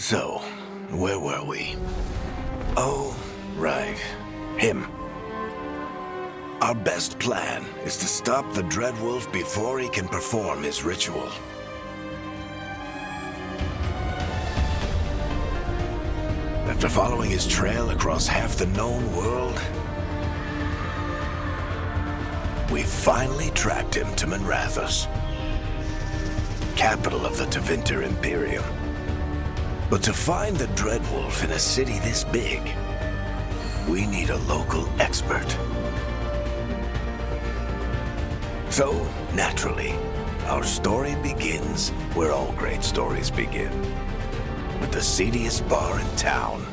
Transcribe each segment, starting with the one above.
So, where were we? Oh, right. Him. Our best plan is to stop the Dreadwolf before he can perform his ritual. After following his trail across half the known world, we finally tracked him to Manrathus, capital of the Tevinter Imperium. But to find the Dreadwolf in a city this big, we need a local expert. So, naturally, our story begins where all great stories begin. With the seediest bar in town.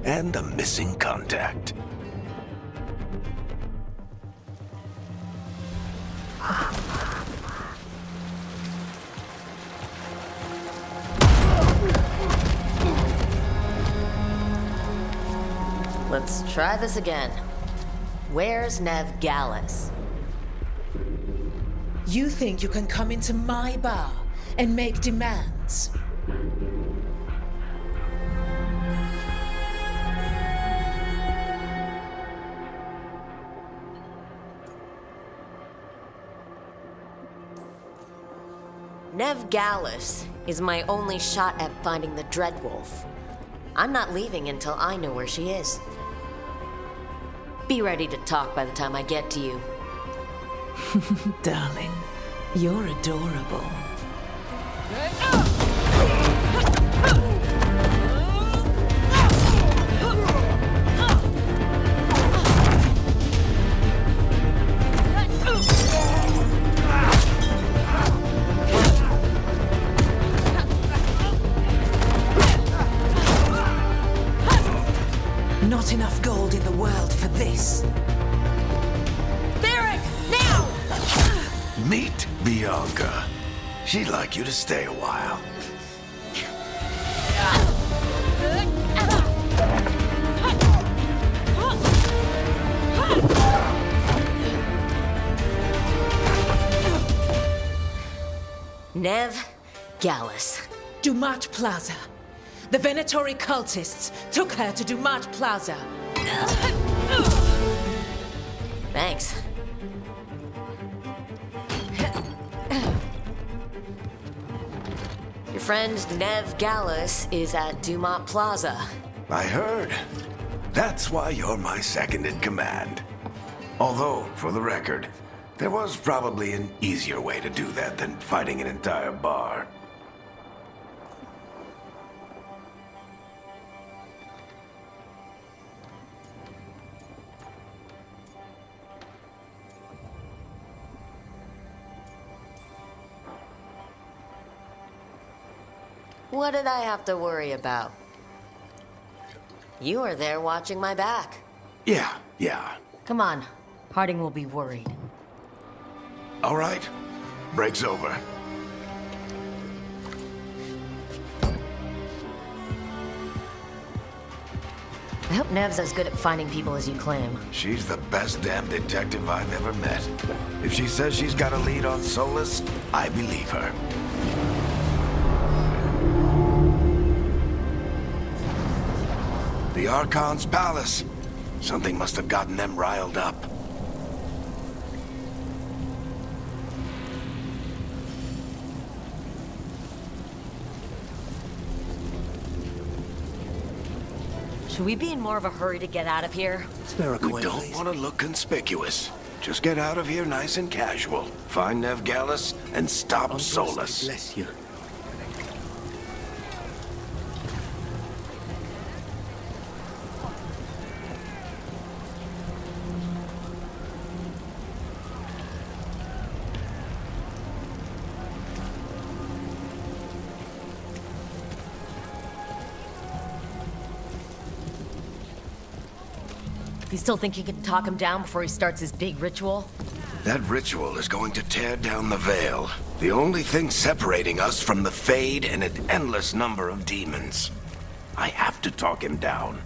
And a missing contact. Let's try this again. Where's Nev Gallus? You think you can come into my bar and make demands? Nev Gallus is my only shot at finding the Dreadwolf. I'm not leaving until I know where she is. Be ready to talk by the time I get to you. Darling, you're adorable. Not enough gold in the world for this. Meet Bianca. She'd like you to stay a while. Nev Gallus. Dumat Plaza. The Venatori cultists took her to Dumat Plaza. Thanks. Your friend Nev Gallus is at Dumat Plaza. I heard. That's why you're my second in command. Although, for the record, there was probably an easier way to do that than fighting an entire bar. What did I have to worry about? You were there watching my back. Yeah. Come on, Harding will be worried. All right. Break's over. I hope Nev's as good at finding people as you claim. She's the best damn detective I've ever met. If she says she's got a lead on Solus, I believe her. The Archon's palace. Something must have gotten them riled up. Should we be in more of a hurry to get out of here? We don't want to look conspicuous. Just get out of here nice and casual. Find Nev Gallus and stop Solus. Bless you. You still think you can talk him down before he starts his big ritual? That ritual is going to tear down the veil. The only thing separating us from the Fade and an endless number of demons. I have to talk him down.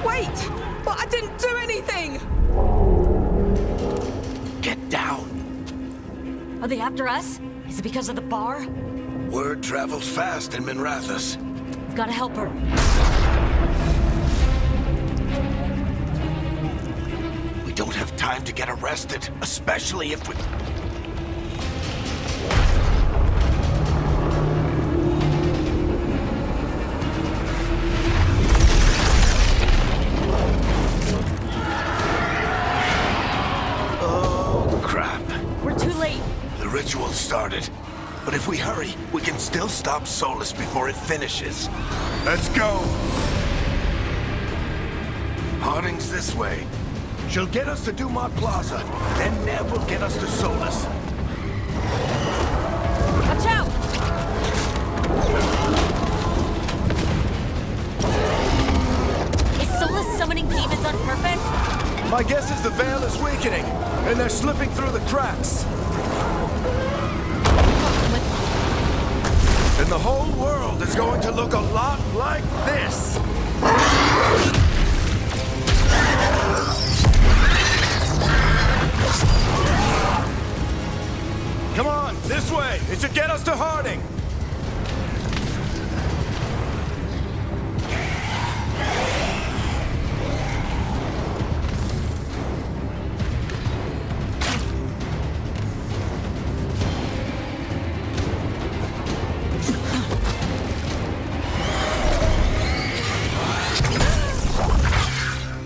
Wait! But Are they after us? Is it because of the bar? Word travels fast in Minrathous. We've gotta help her. We don't have time to get arrested, especially if we... Oh, crap. We're too late. The ritual started. But if we hurry, we can still stop Solus before it finishes. Let's go! Harding's this way. She'll get us to Dumont Plaza, then Nev will get us to Solus. Watch out! Is Solus summoning demons on purpose? My guess is the veil is weakening, and they're slipping through the cracks. And the whole world is going to look a lot like this. Come on, this way. It should get us to Harding.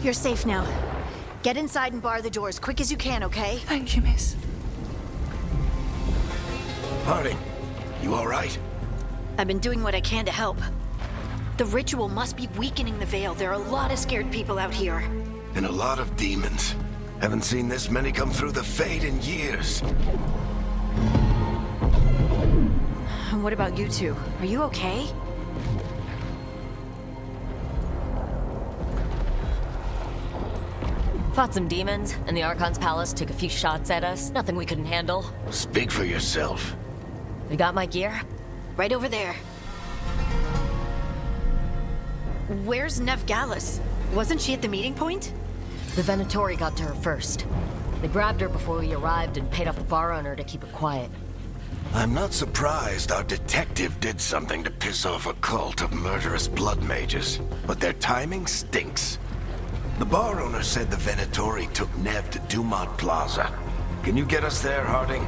You're safe now. Get inside and bar the door as quick as you can, okay? Thank you, miss. Harding, you all right? I've been doing what I can to help. The ritual must be weakening the veil. There are a lot of scared people out here. And a lot of demons. Haven't seen this many come through the Fade in years. And what about you two? Are you okay? Fought some demons, and the Archon's palace took a few shots at us. Nothing we couldn't handle. Speak for yourself. You got my gear? Right over there. Where's Nev Gallus? Wasn't she at the meeting point? The Venatori got to her first. They grabbed her before we arrived and paid off the bar owner to keep her quiet. I'm not surprised our detective did something to piss off a cult of murderous blood mages, but their timing stinks. The bar owner said the Venatori took Nev to Dumont Plaza. Can you get us there, Harding?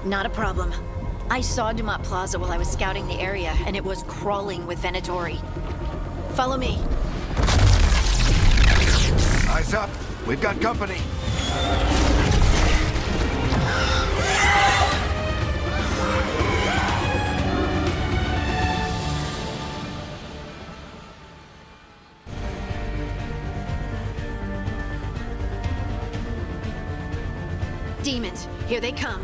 Not a problem. I saw Dumont Plaza while I was scouting the area, and it was crawling with Venatori. Follow me. Eyes up. We've got company. Demons, here they come.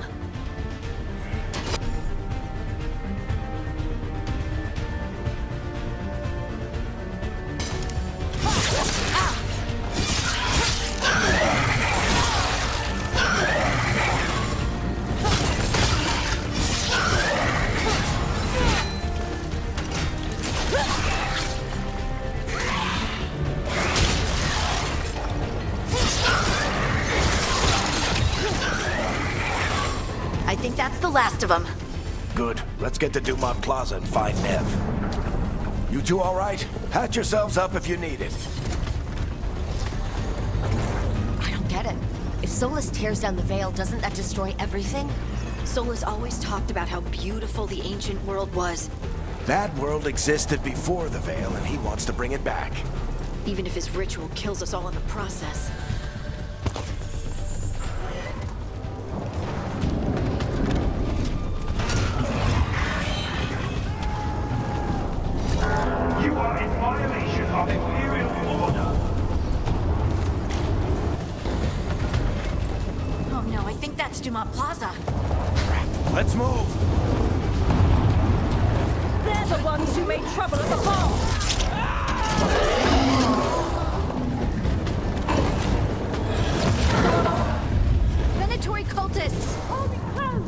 I think that's the last of them. Good. Let's get to Dumont Plaza and find Nev. You two all right? Patch yourselves up if you need it. I don't get it. If Solus tears down the veil, doesn't that destroy everything? Solus always talked about how beautiful the ancient world was, That world existed before the veil, and he wants to bring it back. even if his ritual kills us all in the process. You are in violation of Imperial order. Oh no, I think that's Dumont Plaza. Let's move. They're the ones who made trouble at the hall! Venatori cultists! Holy crows!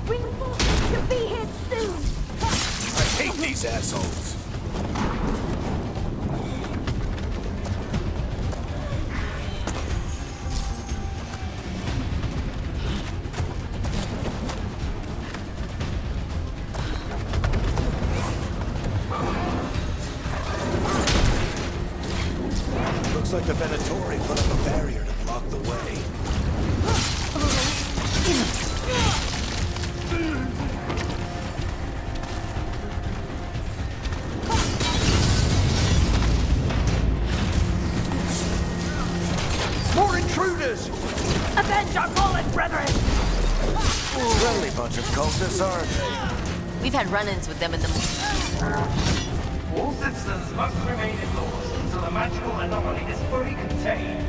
Reinforcements to be here soon! I hate these assholes. More intruders! Avenge our fallen brethren! Friendly bunch of cultists, aren't they? We've had run-ins with them in the... All citizens must remain indoors until the magical anomaly is fully contained.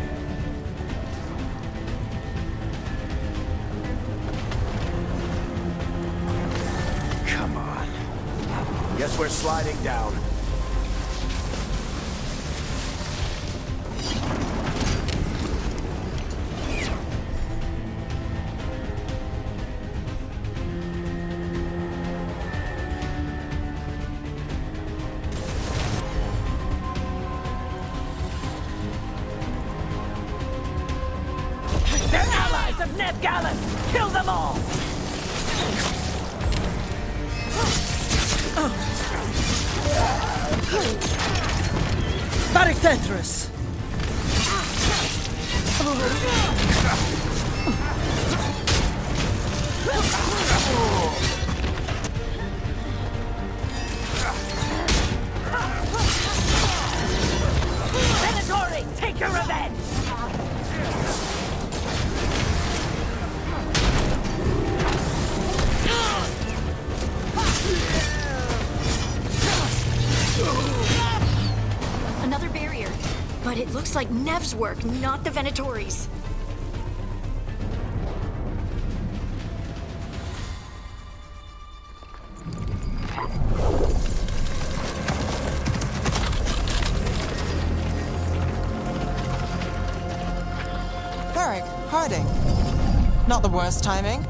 Come on. Guess we're sliding down. They're allies of Ned Gallus! Kill them all! Barictethrus! Venatori, take your revenge! Another barrier. But it looks like Nev's work, not the Venatori's. Varric, Harding. Not the worst timing.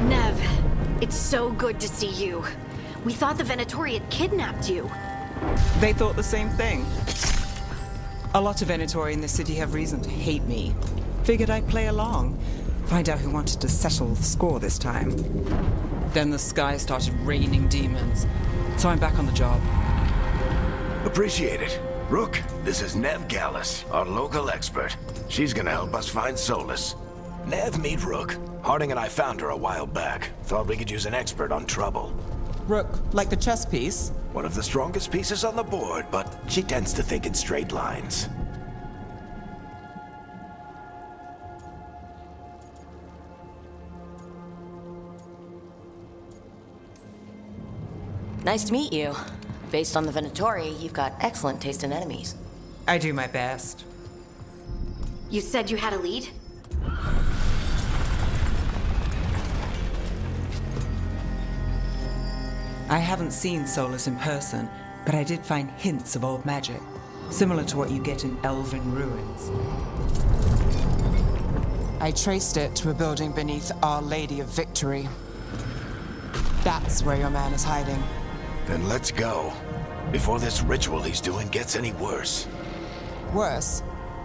Nev, it's so good to see you. We thought the Venatori had kidnapped you. They thought the same thing. A lot of Venatori in this city have reason to hate me. Figured I'd play along. Find out who wanted to settle the score this time. Then the sky started raining demons. So I'm back on the job. Appreciate it. Rook, this is Nev Gallus, our local expert. She's gonna help us find Solus. Nev, meet Rook. Harding and I found her a while back. Thought we could use an expert on trouble. Rook, like the chess piece? One of the strongest pieces on the board, but she tends to think in straight lines. Nice to meet you. Based on the Venatori, you've got excellent taste in enemies. I do my best. You said you had a lead? I haven't seen Solus in person, but I did find hints of old magic, similar to what you get in elven ruins. I traced it to a building beneath Our Lady of Victory. That's where your man is hiding. Then let's go. Before this ritual he's doing gets any worse. Worse,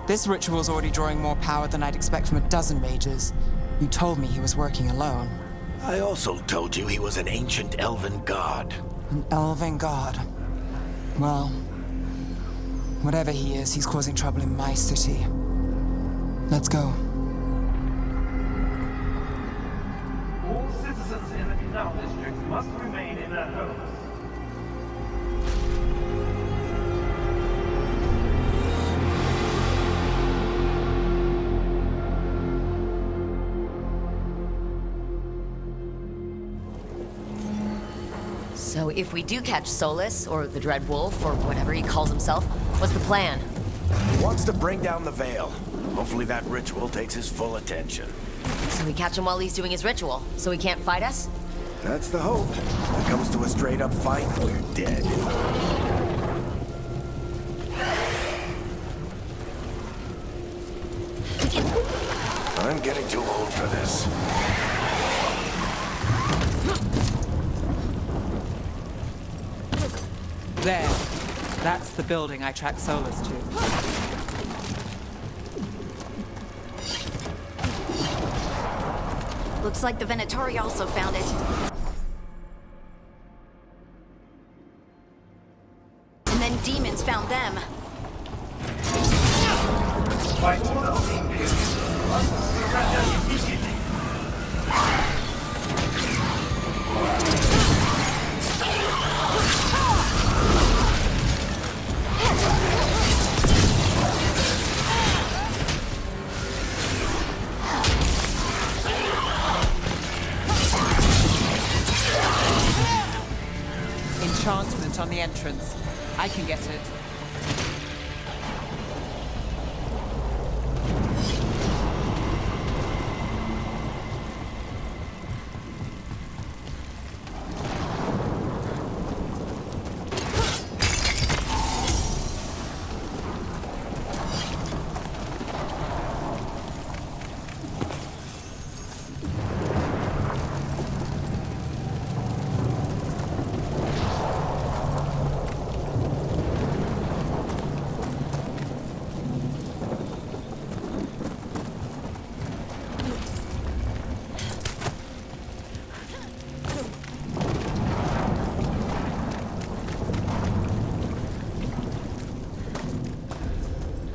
this ritual's already drawing more power than I'd expect from a dozen mages. You told me he was working alone. I also told you he was an ancient elven god. An elven god. Well, whatever he is, he's causing trouble in my city. Let's go. All citizens in the Canal District must remain in their homes. So if we do catch Solus, or the Dread Wolf, or whatever he calls himself, what's the plan? He wants to bring down the veil. Hopefully that ritual takes his full attention. So we catch him while he's doing his ritual, so he can't fight us? That's the hope. If it comes to a straight-up fight, we're dead. I'm getting too old for this. There. That's the building I tracked Solus to. Looks like the Venatori also found it. And then demons found them. By order of the Imperium, must surrender immediately. enchantment on the entrance. I can get it.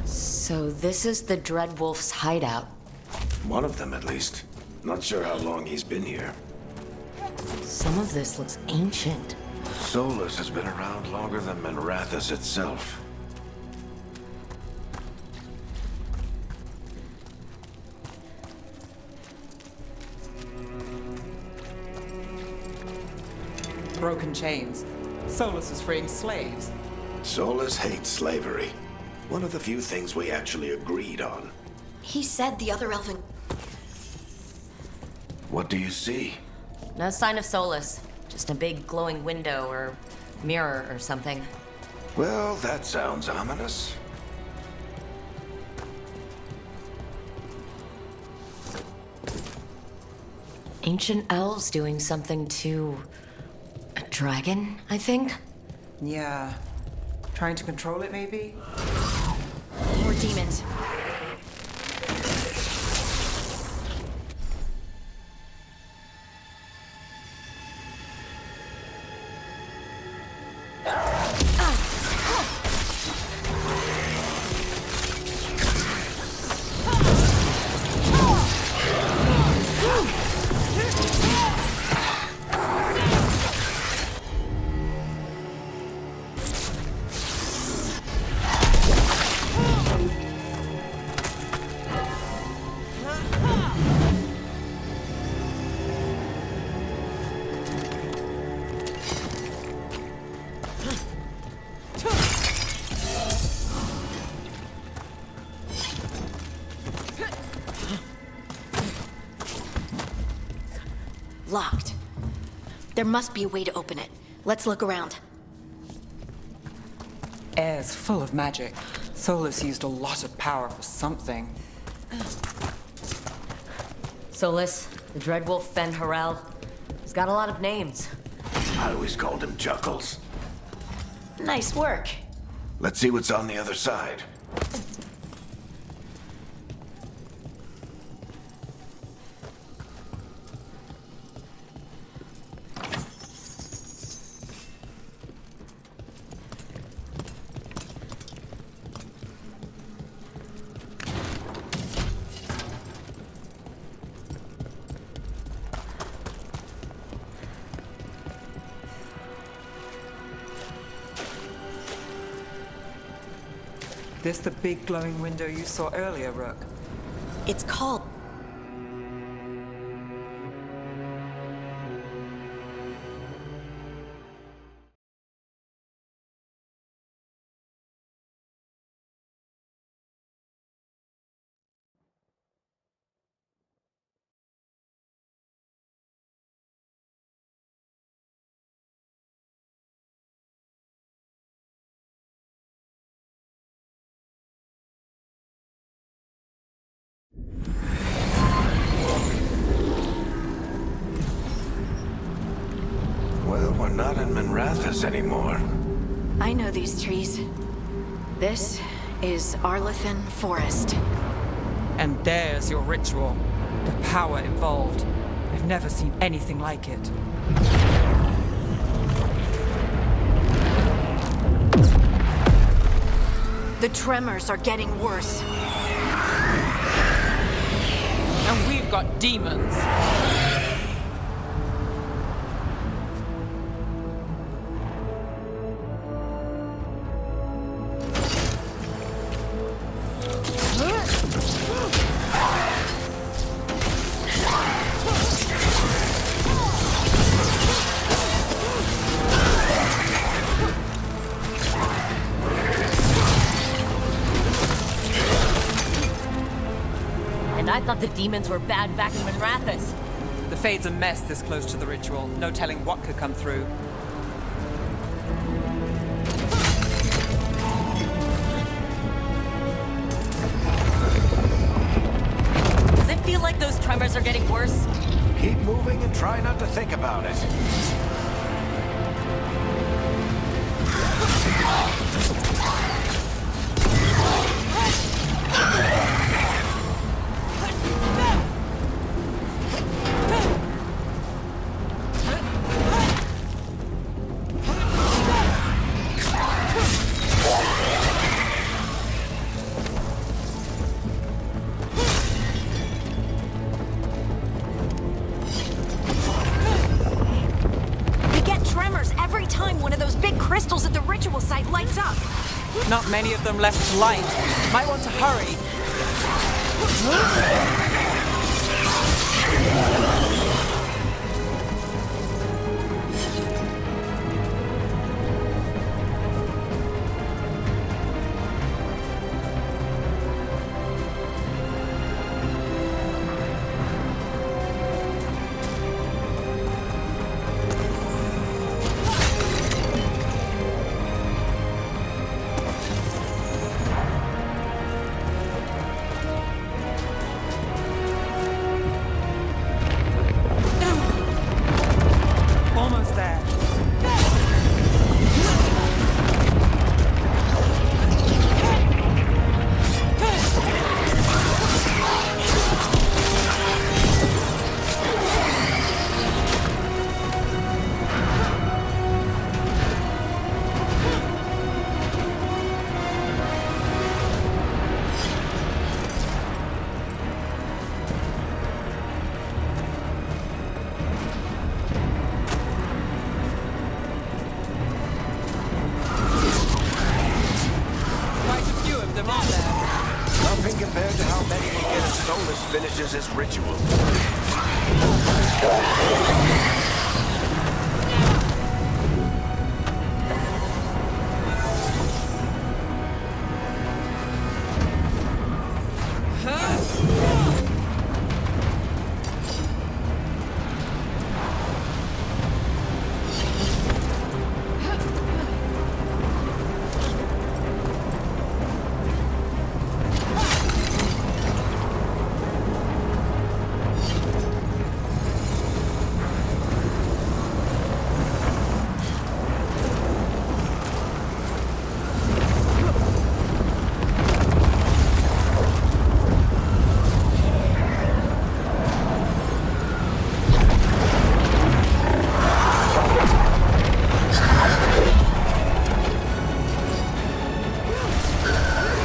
So this is the Dreadwolf's hideout. One of them, at least. Not sure how long he's been here. Some of this looks ancient. Solus has been around longer than Minrathous itself. Broken chains. Solus is freeing slaves. Solus hates slavery. One of the few things we actually agreed on. He said the other elven... What do you see? No sign of Solus. Just a big glowing window or mirror or something. Well, that sounds ominous. Ancient elves doing something to a dragon, I think? Yeah. Trying to control it, maybe? More demons. Locked. There must be a way to open it. Let's look around. Air's full of magic. Solus used a lot of power for something. Solus, the Dreadwolf Fen Harel. He's got a lot of names. I always called him Chuckles. Nice work. Let's see what's on the other side. This the big glowing window you saw earlier, Rook? It's called... Well, we're not in Minrathous anymore. I know these trees. This is Arlethan Forest. And there's your ritual. The power involved. I've never seen anything like it. The tremors are getting worse. And we've got demons. The demons were bad back in Manrathas. The Fade's a mess this close to the ritual. No telling what could come through. Does it feel like those tremors are getting worse? Keep moving and try not to think about it. Crystals at the ritual site lights up. Not many of them left to light. Might want to hurry. Almost there. Quite a few of them, aren't there? Nothing compared to how many we get as Solus finishes his ritual.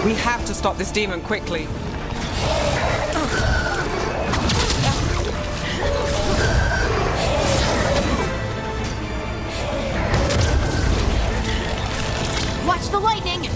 We have to stop this demon quickly. Watch the lightning!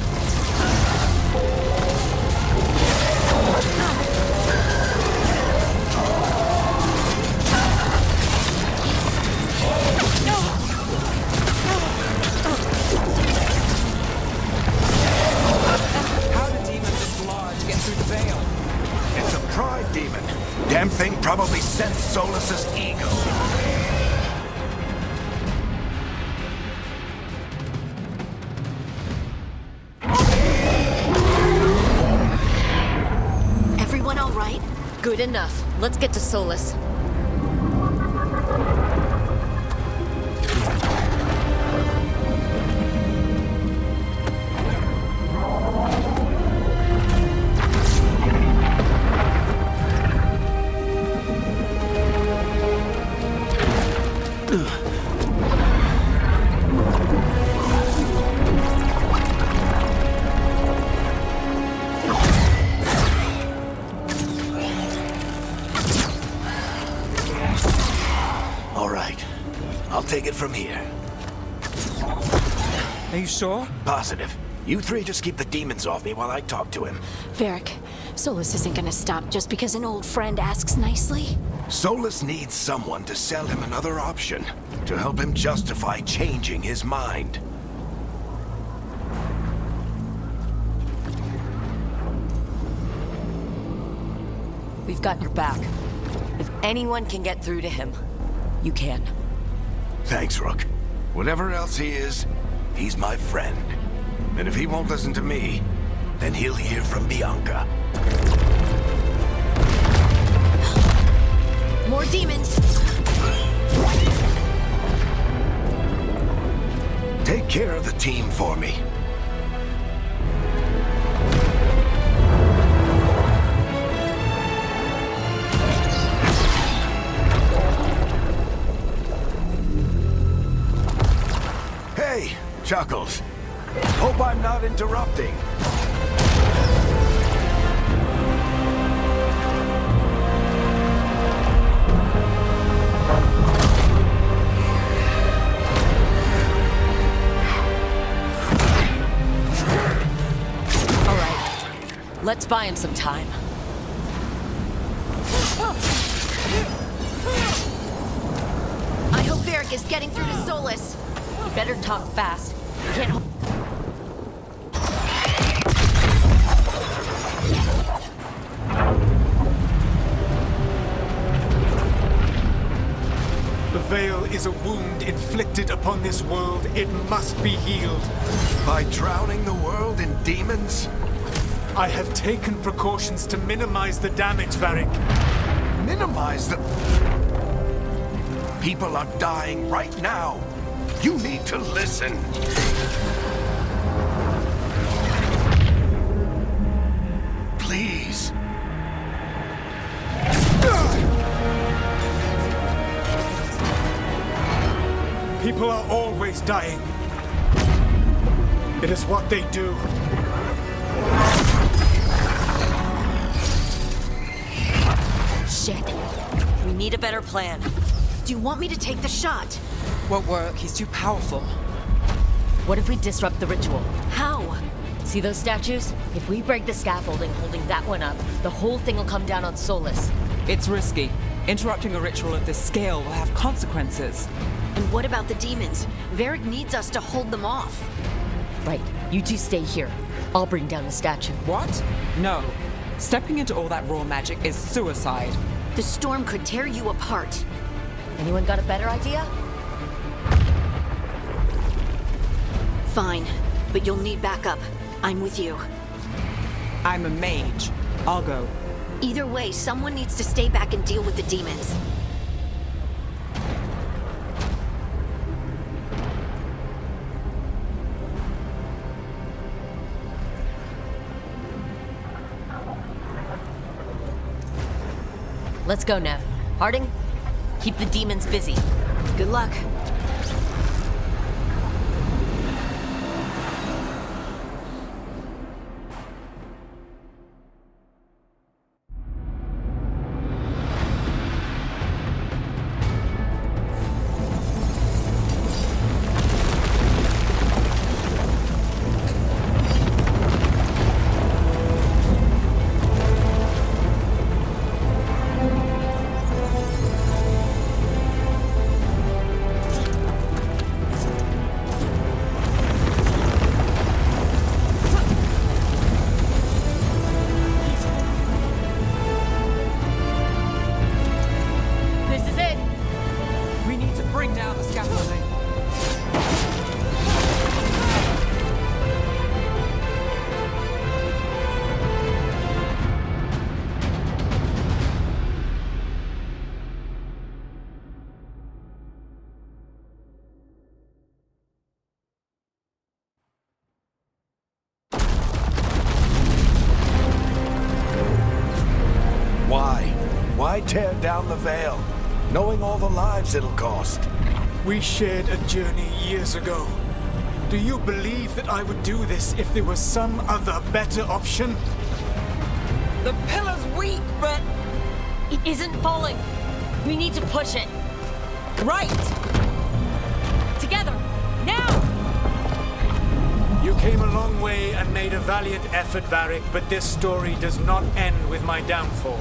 How did demons this large get through the veil? It's a pride demon. Damn thing probably sensed Solus's ego. Everyone all right? Good enough. Let's get to Solus. All right. I'll take it from here. Are you sure? Positive. You three just keep the demons off me while I talk to him. Varric, Solus isn't gonna stop just because an old friend asks nicely. Solus needs someone to sell him another option, to help him justify changing his mind. we've got your back. If anyone can get through to him, you can. Thanks, Rook. Whatever else he is, he's my friend. And if he won't listen to me, then he'll hear from Bianca. More demons! Take care of the team for me. Hey, Chuckles. Hope I'm not interrupting. All right, let's buy him some time. I hope Varric is getting through to Solus. You better talk fast. You can't hold... The Veil is a wound inflicted upon this world. It must be healed. By drowning the world in demons? I have taken precautions to minimize the damage, Varric. Minimize the... People are dying right now. You need to listen. Please. People are always dying. It is what they do. Shit. We need a better plan. Do you want me to take the shot? Won't work. He's too powerful. What if we disrupt the ritual? How? See those statues? If we break the scaffolding holding that one up, the whole thing will come down on Solus. It's risky. Interrupting a ritual of this scale will have consequences. And what about the demons? Varric needs us to hold them off. Right, you two stay here. I'll bring down the statue. What? No. Stepping into all that raw magic is suicide. The storm could tear you apart. Anyone got a better idea? Fine, but you'll need backup. I'm with you. I'm a mage. I'll go. Either way, someone needs to stay back and deal with the demons. Let's go, Nev. Harding, keep the demons busy. Good luck. This is it! We need to bring down the scaffolding. Why? Why tear down the Veil? Knowing all the lives it'll cost. We shared a journey years ago. Do you believe that I would do this if there was some other better option? The pillar's weak, but... It isn't falling. We need to push it. Right! Together! Now! You came a long way and made a valiant effort, Varric, but this story does not end with my downfall.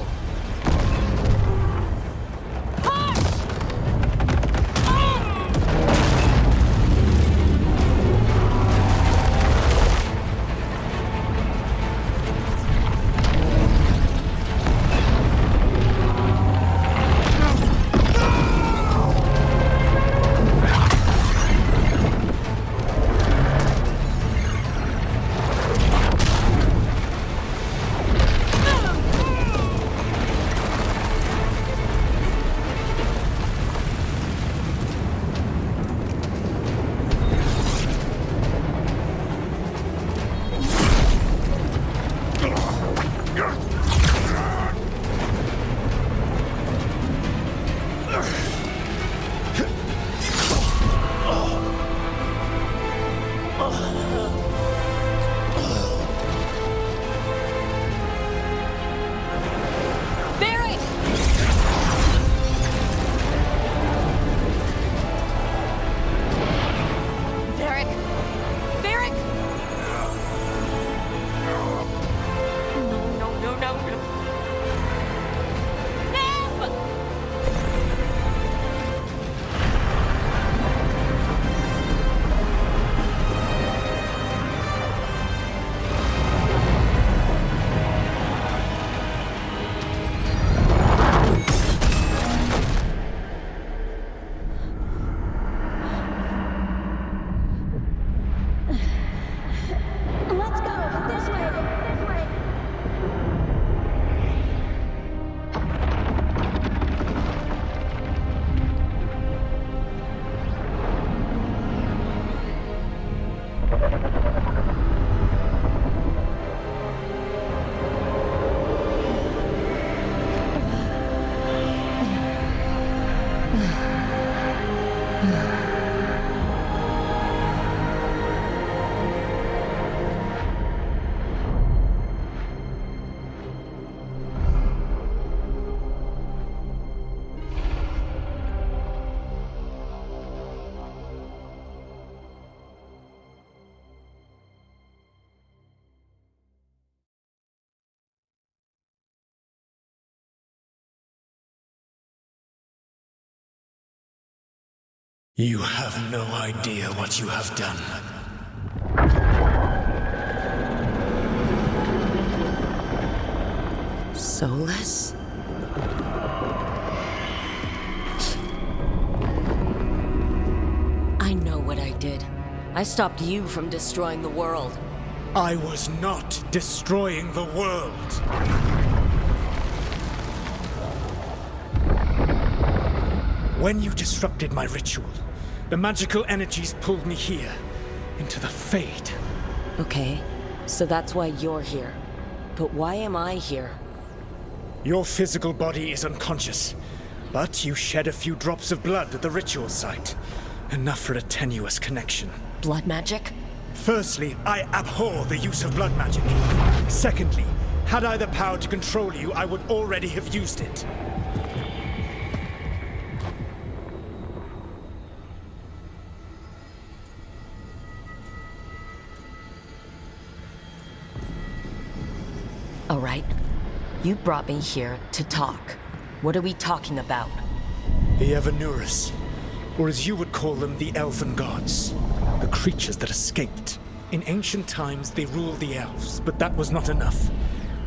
You have no idea what you have done. Solus? I know what I did. I stopped you from destroying the world. I was not destroying the world. When you disrupted my ritual, the magical energies pulled me here, into the Fade. Okay, so that's why you're here. But why am I here? Your physical body is unconscious, but you shed a few drops of blood at the ritual site. Enough for a tenuous connection. Blood magic? Firstly, I abhor the use of blood magic. Secondly, had I the power to control you, I would already have used it. All right. You brought me here to talk. What are we talking about? The Evanurus, or as you would call them, the Elven Gods. The creatures that escaped. In ancient times, they ruled the elves, but that was not enough.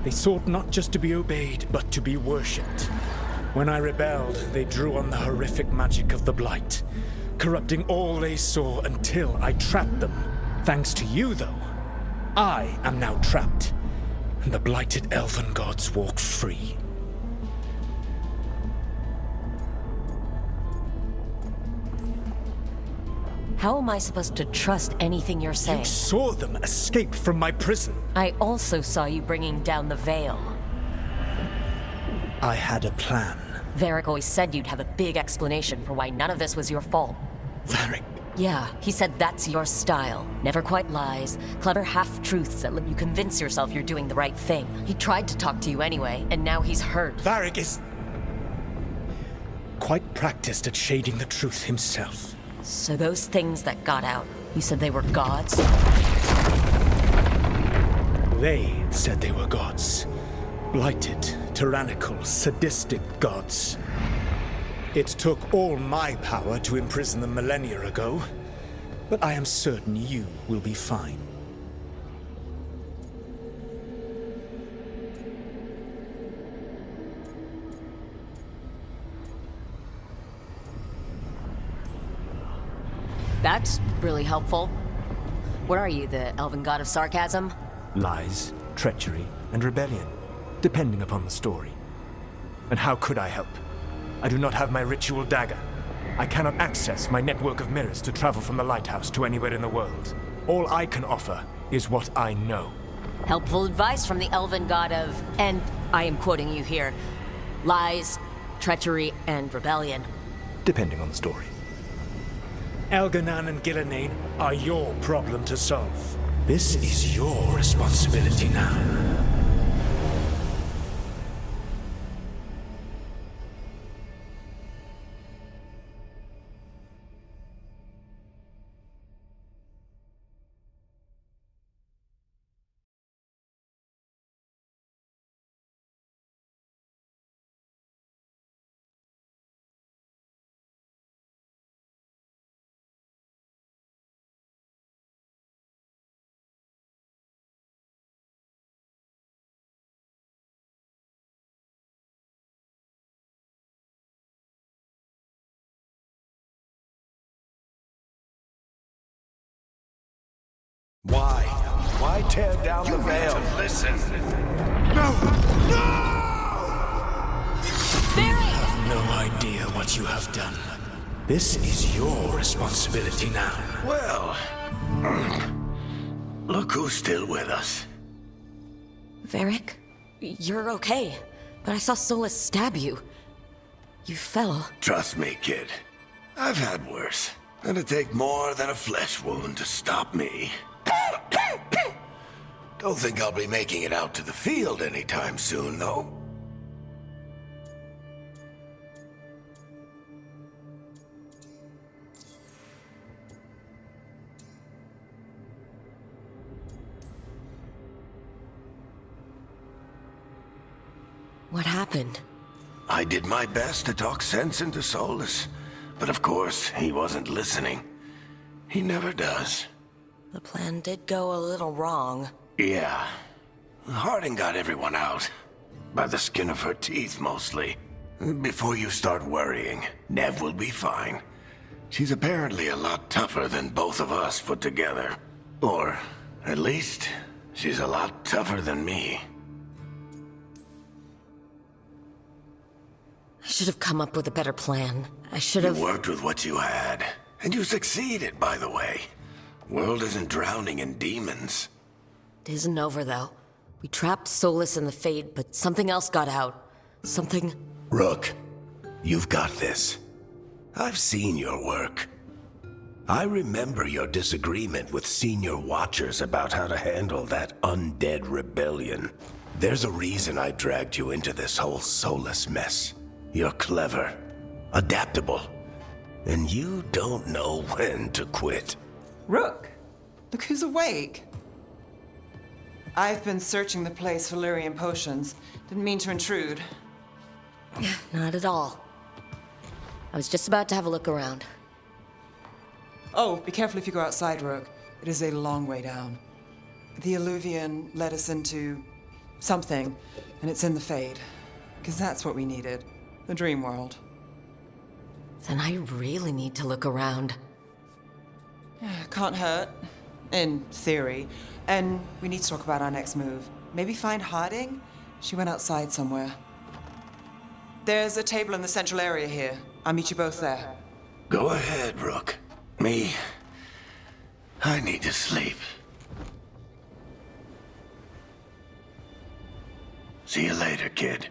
They sought not just to be obeyed, but to be worshipped. When I rebelled, they drew on the horrific magic of the Blight, corrupting all they saw until I trapped them. Thanks to you, though, I am now trapped, and the blighted Elven Gods walk free. How am I supposed to trust anything you're saying? You saw them escape from my prison. I also saw you bringing down the veil. I had a plan. Varric always said you'd have a big explanation for why none of this was your fault. Varric. Yeah, he said that's your style. Never quite lies, clever half-truths that let you convince yourself you're doing the right thing. He tried to talk to you anyway, and now he's hurt. Varric is quite practiced at shading the truth himself. So those things that got out, you said they were gods? They said they were gods. Blighted, tyrannical, sadistic gods. It took all my power to imprison them millennia ago, but I am certain you will be fine. That's really helpful. What are you, the elven god of sarcasm? Lies, treachery, and rebellion, depending upon the story. And how could I help? I do not have my ritual dagger. I cannot access my network of mirrors to travel from the lighthouse to anywhere in the world. All I can offer is what I know. Helpful advice from the elven god of, and I am quoting you here, lies, treachery, and rebellion. Depending on the story. Elganan and Gillenane are your problem to solve. This is your responsibility now. Why? Why tear down the veil? Listen. No! Barry! You have no idea what you have done. This is your responsibility now. Well, look who's still with us. Varric, you're okay, but I saw Solus stab you. You fell. Trust me, kid. I've had worse. It'd take more than a flesh wound to stop me. Don't think I'll be making it out to the field anytime soon, though. What happened? I did my best to talk sense into Solus, but of course, he wasn't listening. He never does. The plan did go a little wrong. Yeah. Harding got everyone out. By the skin of her teeth, mostly. Before you start worrying, Nev will be fine. She's apparently a lot tougher than both of us put together. Or, at least, she's a lot tougher than me. I should have come up with a better plan. I should have... You worked with what you had. And you succeeded, by the way. World isn't drowning in demons. It isn't over, though. We trapped Solus in the Fade, but something else got out. Something... Rook, you've got this. I've seen your work. I remember your disagreement with senior Watchers about how to handle that undead rebellion. There's a reason I dragged you into this whole Solus mess. You're clever, adaptable, and you don't know when to quit. Rook, look who's awake. I've been searching the place for Lyrian potions. Didn't mean to intrude. Not at all. I was just about to have a look around. Oh, be careful if you go outside, Rook. It is a long way down. The Alluvian led us into something, and it's in the Fade. Because that's what we needed. The dream world. Then I really need to look around. Can't hurt. In theory. And we need to talk about our next move. Maybe find Harding? She went outside somewhere. There's a table in the central area here. I'll meet you both there. Go ahead, Rook. I need to sleep. See you later, kid.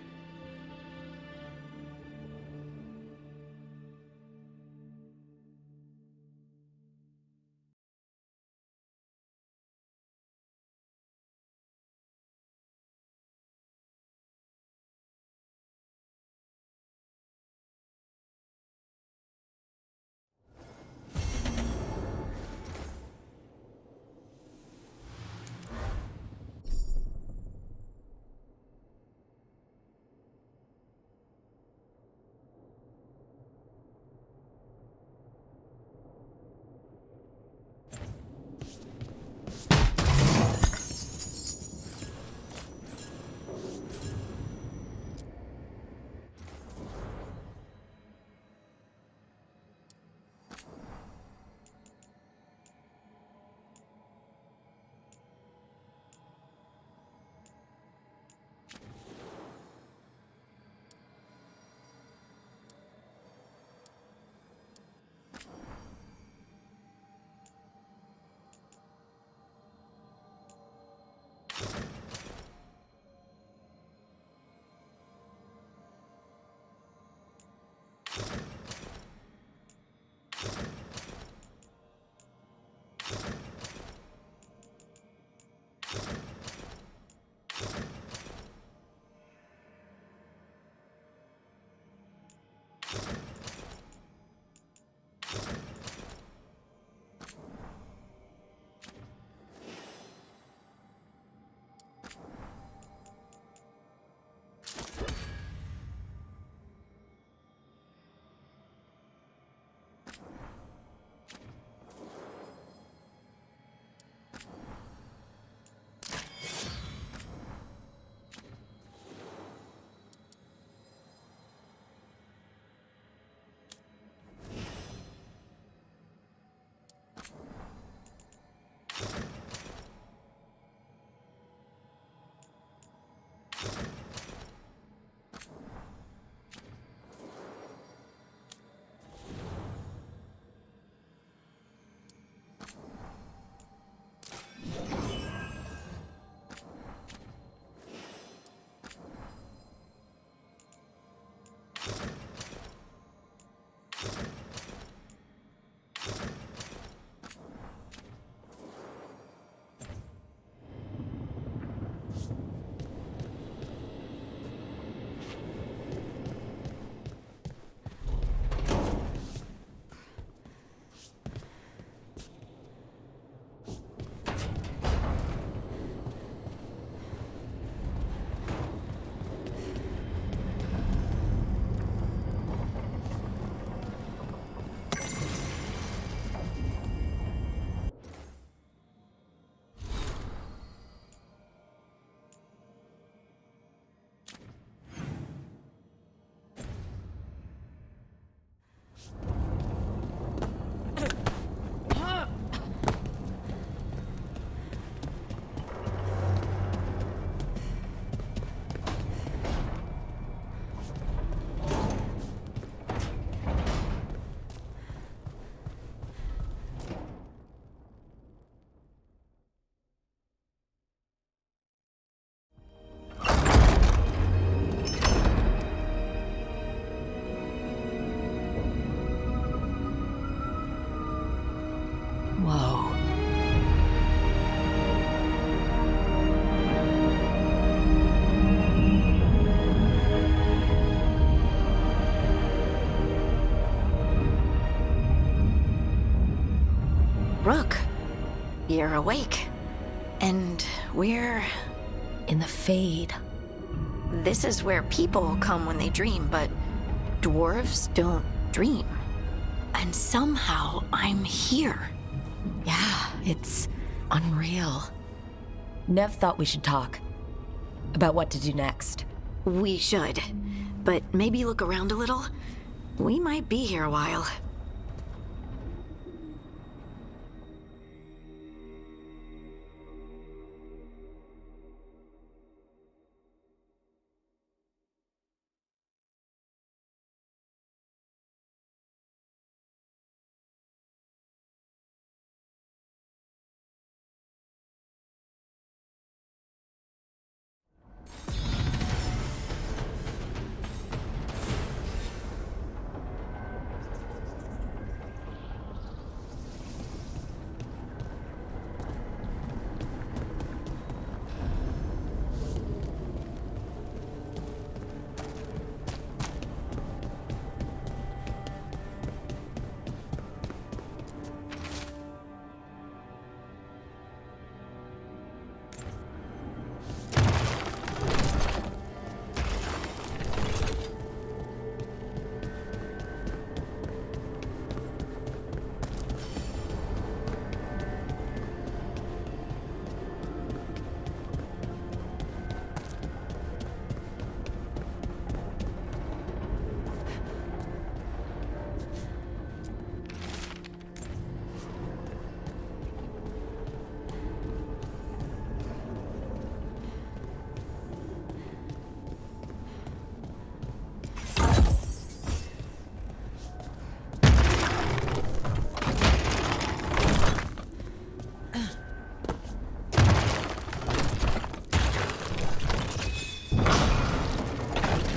Rook, you're awake. And we're... In the Fade. This is where people come when they dream, but dwarves don't dream. And somehow I'm here. Yeah, it's unreal. Nev thought we should talk about what to do next. We should. But maybe look around a little. We might be here a while.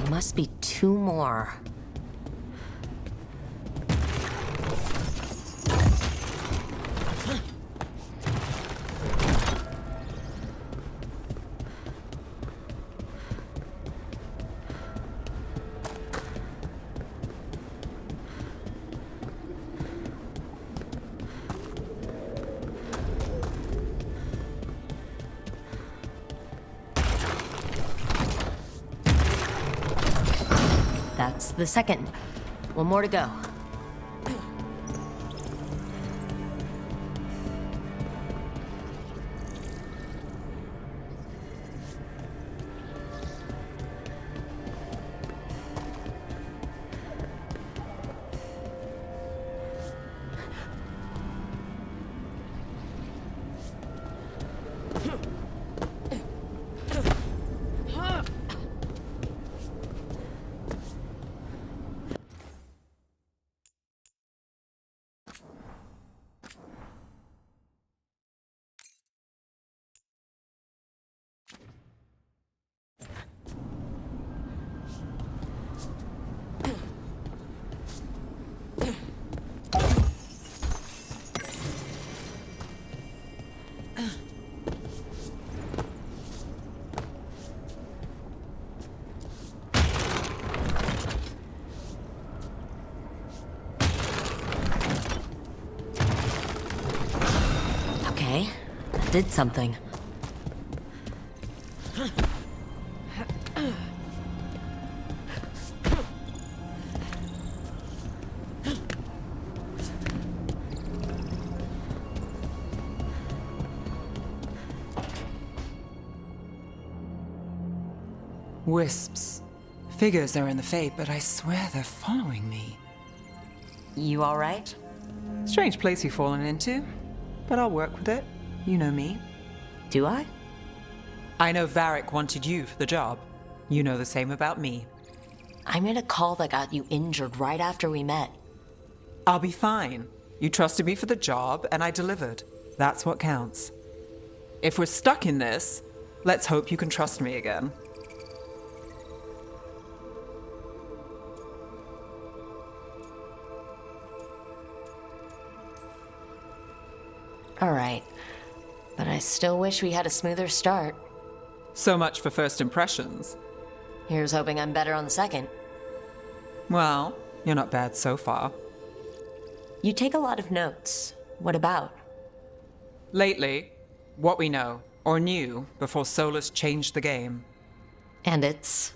Must be two more. That's the second. One more to go. Okay, that did something. Wisps. Figures are in the Fade, but I swear they're following me. You all right? Strange place you've fallen into, but I'll work with it. You know me. Do I? I know Varric wanted you for the job. You know the same about me. I made a call that got you injured right after we met. I'll be fine. You trusted me for the job, and I delivered. That's what counts. If we're stuck in this, let's hope you can trust me again. All right. But I still wish we had a smoother start. So much for first impressions. Here's hoping I'm better on the second. Well, you're not bad so far. You take a lot of notes. What about? Lately, what we know, or knew, before Solus changed the game. And it's...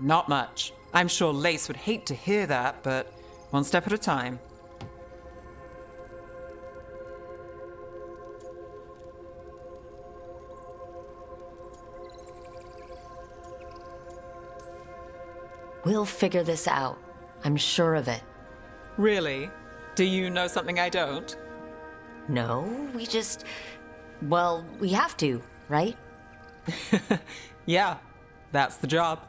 Not much. I'm sure Lace would hate to hear that, but one step at a time. We'll figure this out. I'm sure of it. Really? Do you know something I don't? No, we just... Well, we have to, right? Yeah, that's the job.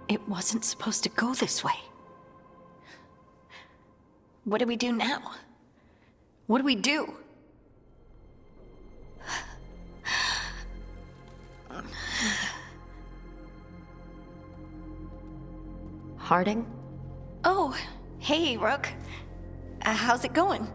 It wasn't supposed to go this way. What do we do now? What do we do? Harding? Oh, hey, Rook. How's it going?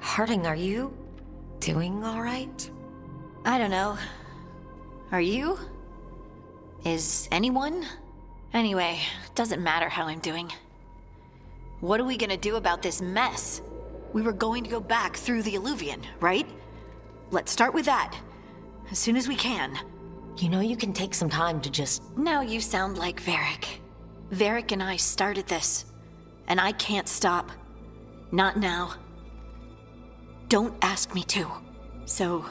Harding, are you doing all right? I don't know. Are you? Is anyone? Anyway, doesn't matter how I'm doing. What are we gonna do about this mess? We were going to go back through the Illuvian, right? Let's start with that. As soon as we can. You know you can take some time to just... Now you sound like Varric. Varric and I started this. And I can't stop. Not now. Don't ask me to. So,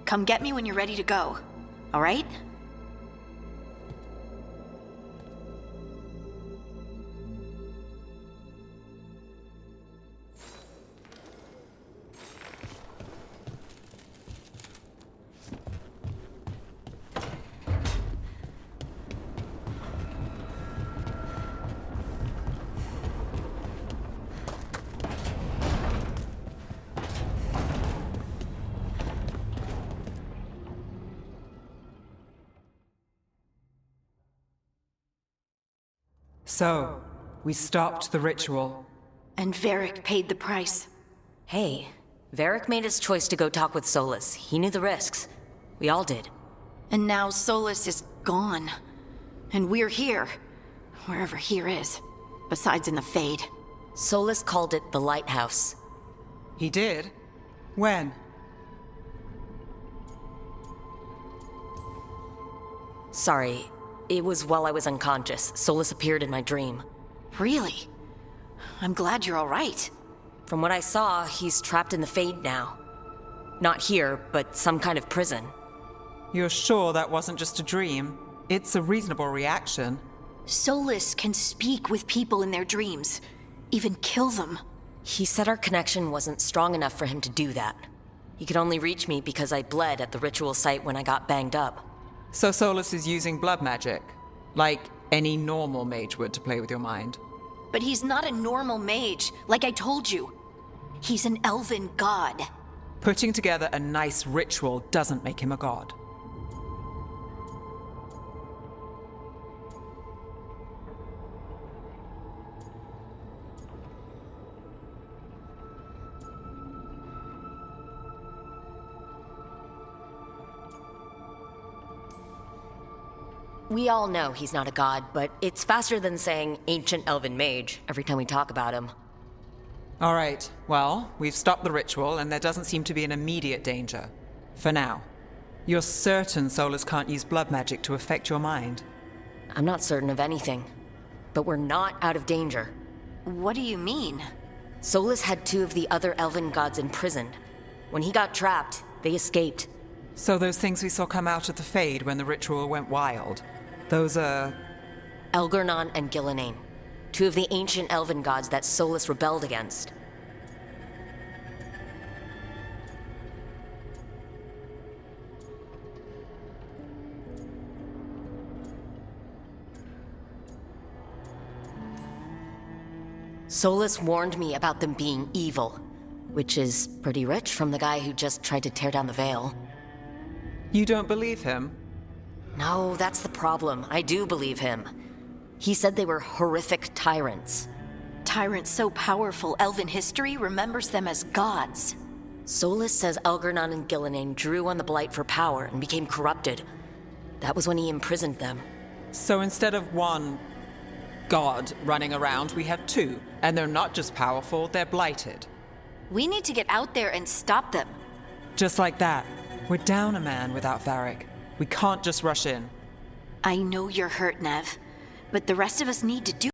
come get me when you're ready to go. All right? So, we stopped the ritual. And Varric paid the price. Hey, Varric made his choice to go talk with Solus. He knew the risks. We all did. And now Solus is gone. And we're here. Wherever here is. Besides in the Fade. Solus called it the Lighthouse. He did? When? Sorry, it was while I was unconscious. Solus appeared in my dream. Really? I'm glad you're all right. From what I saw, he's trapped in the Fade now. Not here, but some kind of prison. You're sure that wasn't just a dream? It's a reasonable reaction. Solus can speak with people in their dreams. Even kill them. He said our connection wasn't strong enough for him to do that. He could only reach me because I bled at the ritual site when I got banged up. So Solus is using blood magic, like any normal mage would to play with your mind. But he's not a normal mage, like I told you. He's an elven god. Putting together a nice ritual doesn't make him a god. We all know he's not a god, but it's faster than saying ancient elven mage every time we talk about him. All right, well, we've stopped the ritual and there doesn't seem to be an immediate danger. For now. You're certain Solus can't use blood magic to affect your mind? I'm not certain of anything, but we're not out of danger. What do you mean? Solus had 2 of the other elven gods imprisoned. When he got trapped, they escaped. So those things we saw come out of the Fade when the ritual went wild, those are... Elgornon and Gillenane, 2 of the ancient elven gods that Solus rebelled against. Solus warned me about them being evil, which is pretty rich from the guy who just tried to tear down the veil. You don't believe him? No, that's the problem. I do believe him. He said they were horrific tyrants. Tyrants so powerful, elven history remembers them as gods. Solus says Elgornon and Gillenane drew on the Blight for power and became corrupted. That was when he imprisoned them. So instead of one god running around, we have 2. And they're not just powerful, they're blighted. We need to get out there and stop them. Just like that. We're down a man without Varric. We can't just rush in. I know you're hurt, Nev, but the rest of us need to do